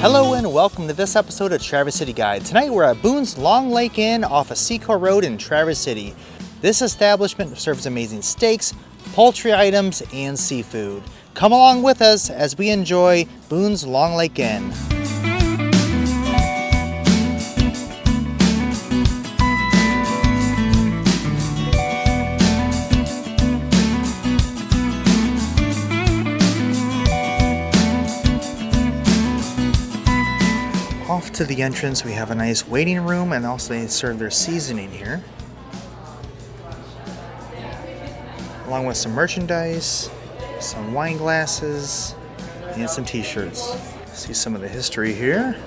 Hello and welcome to this episode of Traverse City Guide. Tonight we're at Boone's Long Lake Inn off of Seacourt Road in Traverse City. This establishment serves amazing steaks, poultry items, and seafood. Come along with us as we enjoy Boone's Long Lake Inn. Off to the entrance we have a nice waiting room, and also they serve their seasoning here, along with some merchandise, some wine glasses, and some t-shirts. See some of the history here.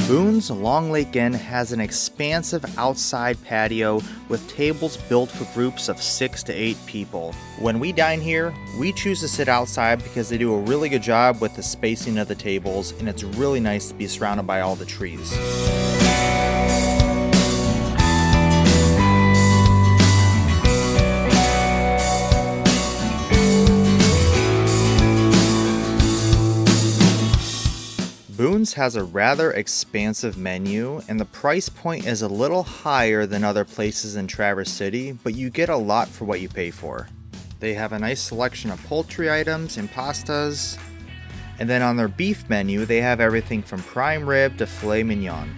Boone's Long Lake Inn has an expansive outside patio with tables built for groups of 6 to 8 people. When we dine here, we choose to sit outside because they do a really good job with the spacing of the tables, and it's really nice to be surrounded by all the trees. Boone's has a rather expansive menu, and the price point is a little higher than other places in Traverse City, but you get a lot for what you pay for. They have a nice selection of poultry items and pastas, and then on their beef menu they have everything from prime rib to filet mignon.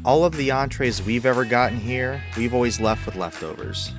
All of the entrees we've ever gotten here, we've always left with leftovers.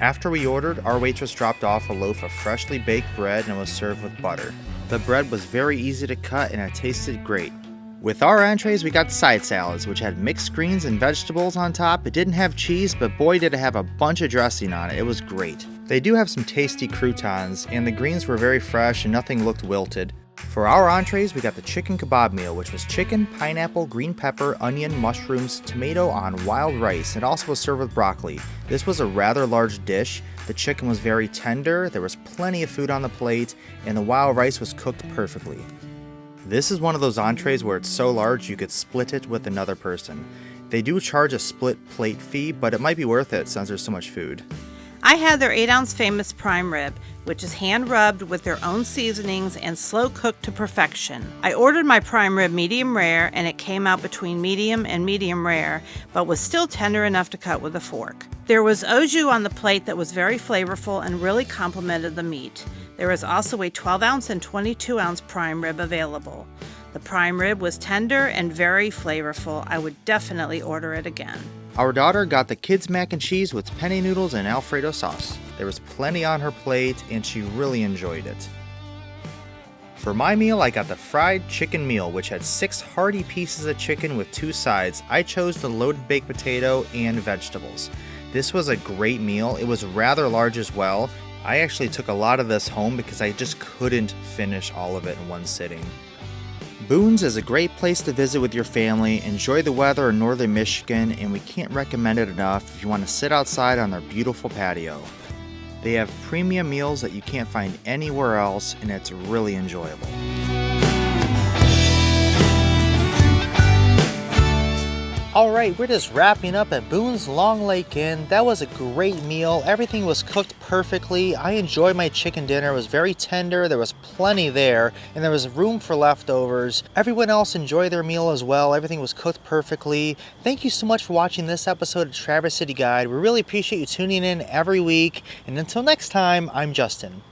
After we ordered, our waitress dropped off a loaf of freshly baked bread and it was served with butter. The bread was very easy to cut and it tasted great. With our entrees, we got side salads, which had mixed greens and vegetables on top. It didn't have cheese, but boy did it have a bunch of dressing on it. It was great. They do have some tasty croutons, and the greens were very fresh and nothing looked wilted. For our entrees, we got the chicken kebab meal, which was chicken, pineapple, green pepper, onion, mushrooms, tomato on wild rice. It also was served with broccoli. This was a rather large dish. The chicken was very tender, there was plenty of food on the plate, and the wild rice was cooked perfectly. This is one of those entrees where it's so large you could split it with another person. They do charge a split plate fee, but it might be worth it since there's so much food. I had their 8-ounce famous prime rib, which is hand-rubbed with their own seasonings and slow-cooked to perfection. I ordered my prime rib medium rare, and it came out between medium and medium rare, but was still tender enough to cut with a fork. There was au jus on the plate that was very flavorful and really complemented the meat. There was also a 12-ounce and 22-ounce prime rib available. The prime rib was tender and very flavorful. I would definitely order it again. Our daughter got the kids' mac and cheese with penne noodles and Alfredo sauce. There was plenty on her plate and she really enjoyed it. For my meal, I got the fried chicken meal, which had 6 hearty pieces of chicken with 2 sides. I chose the loaded baked potato and vegetables. This was a great meal. It was rather large as well. I actually took a lot of this home because I just couldn't finish all of it in one sitting. Boone's is a great place to visit with your family, enjoy the weather in northern Michigan, and we can't recommend it enough if you want to sit outside on their beautiful patio. They have premium meals that you can't find anywhere else, and it's really enjoyable. Alright, we're just wrapping up at Boone's Long Lake Inn. That was a great meal. Everything was cooked perfectly. I enjoyed my chicken dinner. It was very tender. There was plenty there, and there was room for leftovers. Everyone else enjoyed their meal as well. Everything was cooked perfectly. Thank you so much for watching this episode of Traverse City Guide. We really appreciate you tuning in every week. And until next time, I'm Justin.